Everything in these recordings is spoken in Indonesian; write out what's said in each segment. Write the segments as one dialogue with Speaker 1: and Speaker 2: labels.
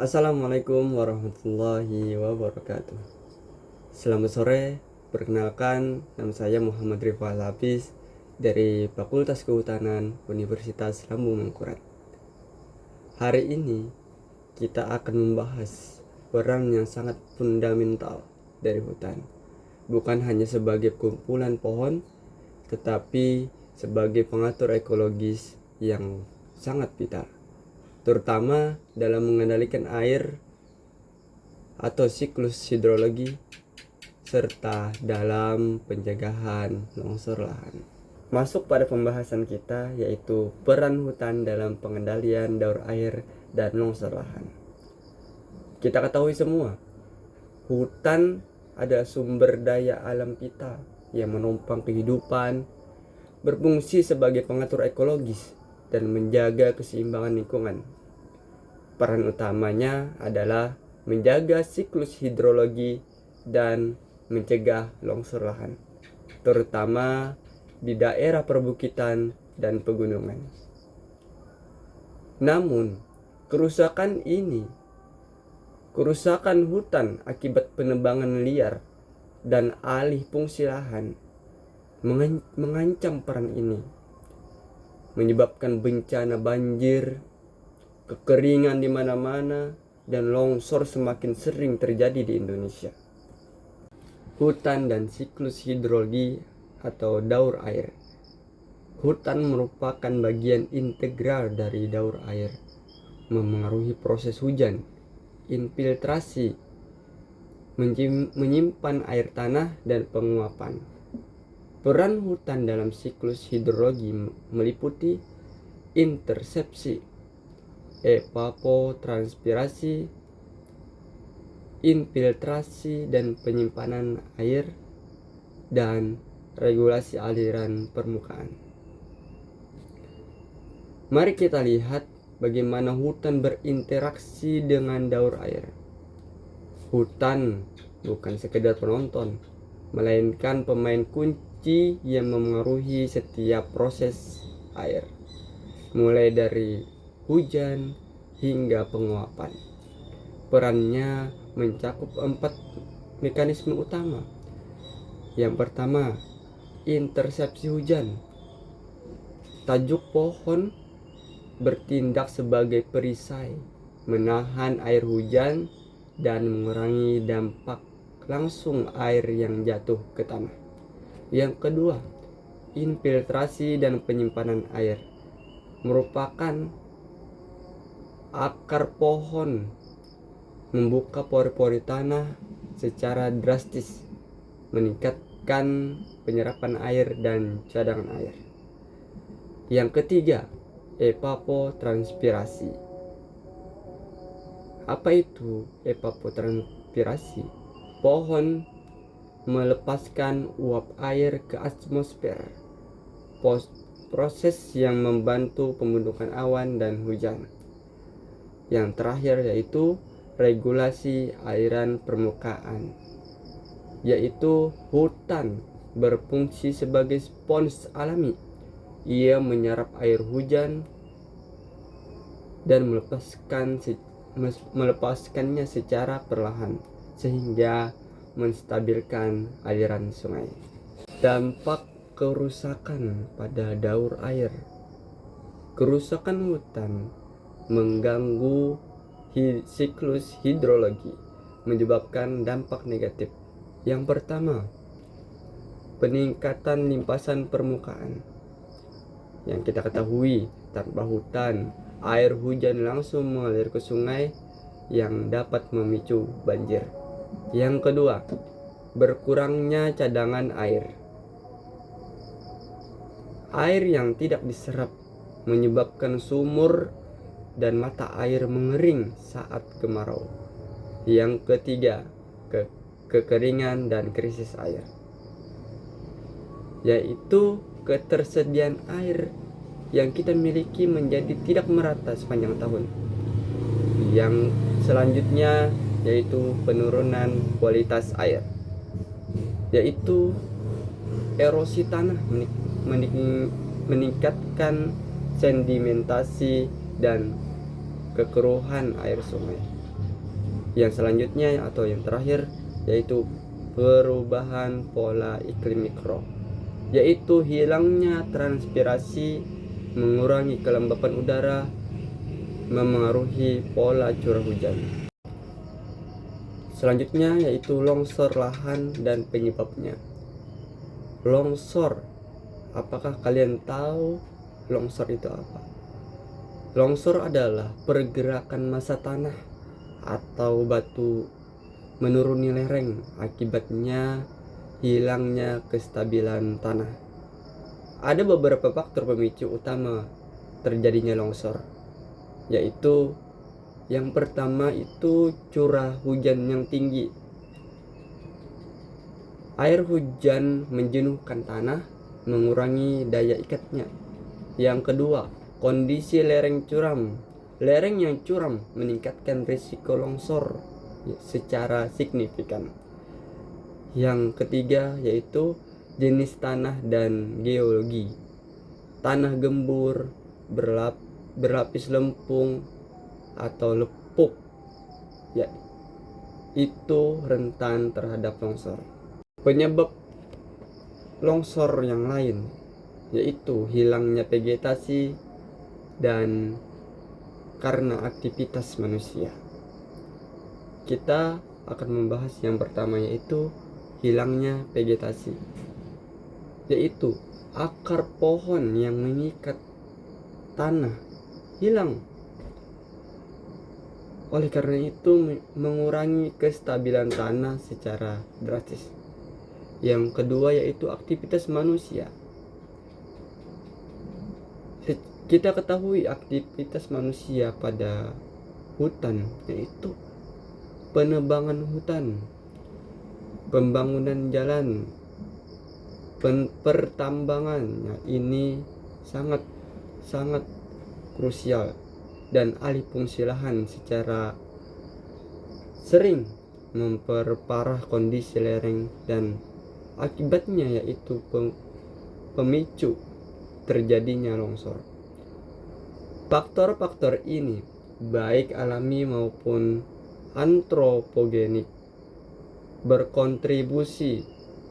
Speaker 1: Assalamualaikum warahmatullahi wabarakatuh. Selamat sore, perkenalkan nama saya Muhammad Rifal Hafiz dari Fakultas Kehutanan Universitas Lambung Mangkurat. Hari ini kita akan membahas peran yang sangat fundamental dari hutan. Bukan hanya sebagai kumpulan pohon, tetapi sebagai pengatur ekologis yang sangat vital, terutama dalam mengendalikan air atau siklus hidrologi serta dalam pencegahan longsor lahan. Masuk pada pembahasan kita, yaitu peran hutan dalam pengendalian daur air dan longsor lahan. Kita ketahui semua, hutan adalah sumber daya alam kita yang menopang kehidupan, berfungsi sebagai pengatur ekologis dan menjaga keseimbangan lingkungan. Peran utamanya adalah menjaga siklus hidrologi dan mencegah longsor lahan, terutama di daerah perbukitan dan pegunungan. Namun, kerusakan hutan akibat penebangan liar dan alih fungsi lahan mengancam peran ini, menyebabkan bencana banjir, kekeringan di mana-mana, dan longsor semakin sering terjadi di Indonesia. Hutan dan siklus hidrologi atau daur air. Hutan merupakan bagian integral dari daur air, memengaruhi proses hujan, infiltrasi, menyimpan air tanah, dan penguapan. Peran hutan dalam siklus hidrologi meliputi intersepsi, evapotranspirasi, infiltrasi dan penyimpanan air, dan regulasi aliran permukaan. Mari kita lihat bagaimana hutan berinteraksi dengan daur air. Hutan bukan sekedar penonton, melainkan pemain kunci yang memengaruhi setiap proses air, mulai dari hujan hingga penguapan. Perannya mencakup 4 mekanisme utama. Yang pertama, intersepsi hujan. Tajuk pohon bertindak sebagai perisai, menahan air hujan dan mengurangi dampak langsung air yang jatuh ke tanah. Yang kedua, infiltrasi dan penyimpanan air. Merupakan akar pohon membuka pori-pori tanah secara drastis, meningkatkan penyerapan air dan cadangan air. Yang ketiga, evapotranspirasi. Apa itu evapotranspirasi? Pohon melepaskan uap air ke atmosfer, proses yang membantu pembentukan awan dan hujan. Yang terakhir yaitu regulasi aliran permukaan, yaitu hutan berfungsi sebagai spons alami. Ia menyerap air hujan dan melepaskannya secara perlahan sehingga menstabilkan aliran sungai. Dampak kerusakan pada daur air. Kerusakan hutan mengganggu siklus hidrologi, menyebabkan dampak negatif. Yang pertama, peningkatan limpasan permukaan. Yang kita ketahui, tanpa hutan, air hujan langsung mengalir ke sungai yang dapat memicu banjir. Yang kedua, berkurangnya cadangan air. Air yang tidak diserap menyebabkan sumur dan mata air mengering saat kemarau. Yang ketiga, kekeringan dan krisis air, yaitu ketersediaan air yang kita miliki menjadi tidak merata sepanjang tahun. Yang selanjutnya yaitu penurunan kualitas air, yaitu erosi tanah meningkatkan sedimentasi dan kekeruhan air sungai. Yang selanjutnya atau yang terakhir yaitu perubahan pola iklim mikro, yaitu hilangnya transpirasi, mengurangi kelembapan udara, memengaruhi pola curah hujan. Selanjutnya yaitu longsor lahan dan penyebabnya. Longsor, apakah kalian tahu longsor itu apa? Longsor adalah pergerakan massa tanah atau batu menuruni lereng akibatnya hilangnya kestabilan tanah. Ada beberapa faktor pemicu utama terjadinya longsor, yaitu yang pertama itu curah hujan yang tinggi. Air hujan menjenuhkan tanah, mengurangi daya ikatnya. Yang kedua, kondisi lereng curam. Lereng yang curam meningkatkan risiko longsor secara signifikan. Yang ketiga yaitu jenis tanah dan geologi. Tanah gembur, berlapis lempung atau lepuk, ya, itu rentan terhadap longsor. Penyebab longsor yang lain yaitu hilangnya vegetasi dan karena aktivitas manusia. Kita akan membahas yang pertama yaitu hilangnya vegetasi, yaitu akar pohon yang mengikat tanah hilang. Oleh karena itu mengurangi kestabilan tanah secara drastis. Yang kedua yaitu aktivitas manusia. Kita ketahui aktivitas manusia pada hutan yaitu penebangan hutan, pembangunan jalan, pertambangan. Ini sangat krusial, dan alih fungsi lahan secara sering memperparah kondisi lereng dan akibatnya yaitu pemicu terjadinya longsor. Faktor-faktor ini baik alami maupun antropogenik berkontribusi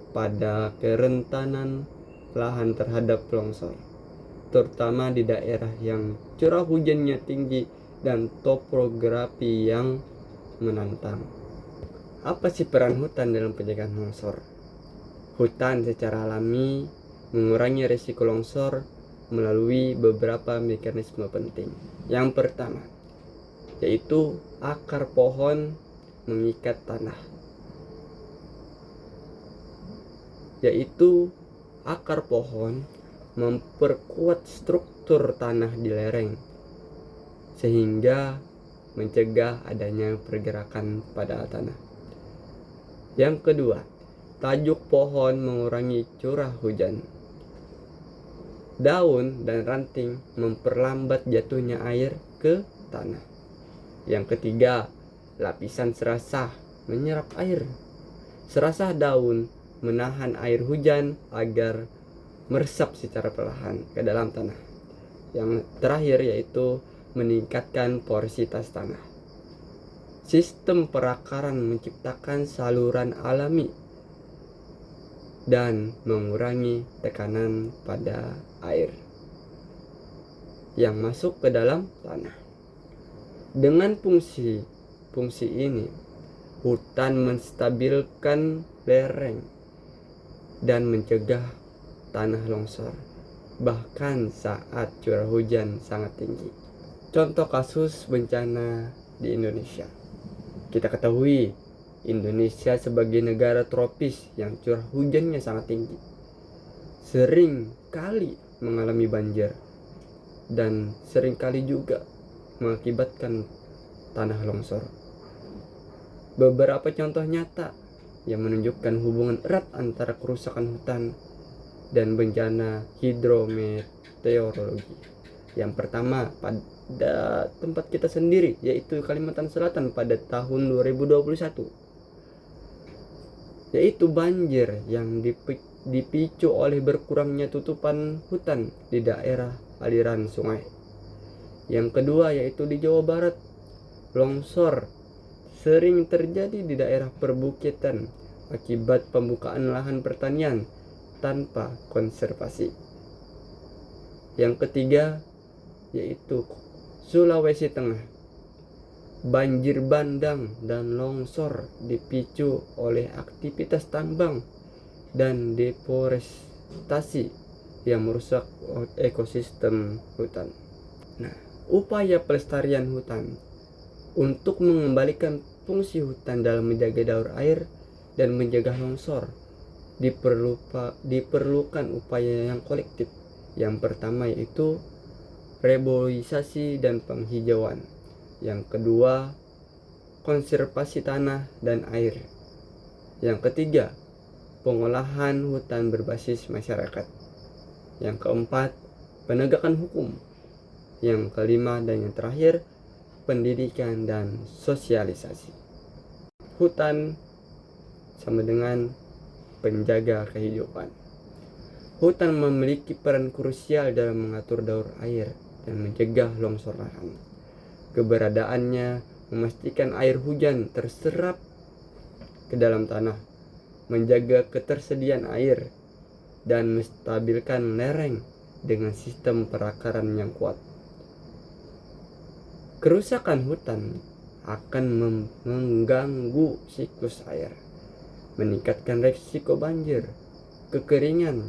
Speaker 1: pada kerentanan lahan terhadap longsor, terutama di daerah yang curah hujannya tinggi dan topografi yang menantang. Apa sih peran hutan dalam pencegahan longsor? Hutan secara alami mengurangi risiko longsor melalui beberapa mekanisme penting. Yang pertama yaitu akar pohon mengikat tanah, yaitu akar pohon memperkuat struktur tanah di lereng sehingga mencegah adanya pergerakan pada tanah. Yang kedua, tajuk pohon mengurangi curah hujan. Daun dan ranting memperlambat jatuhnya air ke tanah. Yang ketiga, lapisan serasah menyerap air. Serasah daun menahan air hujan agar meresap secara perlahan ke dalam tanah. Yang terakhir yaitu meningkatkan porositas tanah. Sistem perakaran menciptakan saluran alami dan mengurangi tekanan pada air yang masuk ke dalam tanah. Dengan fungsi ini, hutan menstabilkan lereng dan mencegah tanah longsor, bahkan saat curah hujan sangat tinggi. Contoh kasus bencana di Indonesia. Kita ketahui Indonesia sebagai negara tropis yang curah hujannya sangat tinggi, sering kali mengalami banjir dan sering kali juga mengakibatkan tanah longsor. Beberapa contoh nyata yang menunjukkan hubungan erat antara kerusakan hutan dan bencana hidrometeorologi. Yang pertama pada tempat kita sendiri yaitu Kalimantan Selatan pada tahun 2021, yaitu banjir yang dipicu oleh berkurangnya tutupan hutan di daerah aliran sungai. Yang kedua yaitu di Jawa Barat, longsor sering terjadi di daerah perbukitan akibat pembukaan lahan pertanian tanpa konservasi. Yang ketiga yaitu Sulawesi Tengah. Banjir bandang dan longsor dipicu oleh aktivitas tambang dan deforestasi yang merusak ekosistem hutan. Nah, upaya pelestarian hutan untuk mengembalikan fungsi hutan dalam menjaga daur air dan mencegah longsor diperlukan upaya yang kolektif. Yang pertama yaitu reboisasi dan penghijauan. Yang kedua, konservasi tanah dan air. Yang ketiga, pengolahan hutan berbasis masyarakat. Yang keempat, penegakan hukum. Yang kelima dan yang terakhir, pendidikan dan sosialisasi. Hutan sama dengan penjaga kehidupan. Hutan memiliki peran krusial dalam mengatur daur air dan mencegah longsor lahan. Keberadaannya memastikan air hujan terserap ke dalam tanah, menjaga ketersediaan air, dan menstabilkan lereng dengan sistem perakaran yang kuat. Kerusakan hutan akan mengganggu siklus air, meningkatkan risiko banjir, kekeringan,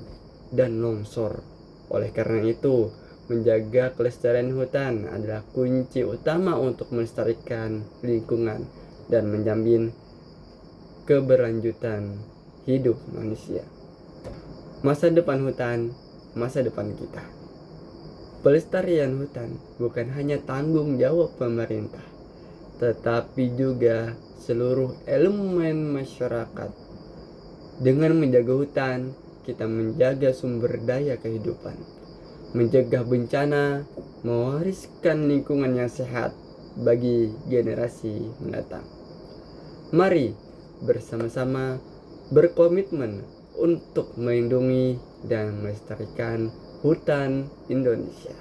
Speaker 1: dan longsor. Oleh karena itu, menjaga kelestarian hutan adalah kunci utama untuk melestarikan lingkungan dan menjamin keberlanjutan hidup manusia. Masa depan hutan, masa depan kita. Pelestarian hutan bukan hanya tanggung jawab pemerintah, tetapi juga seluruh elemen masyarakat. Dengan menjaga hutan, kita menjaga sumber daya kehidupan, mencegah bencana, mewariskan lingkungan yang sehat bagi generasi mendatang. Mari bersama-sama berkomitmen untuk melindungi dan melestarikan hutan Indonesia.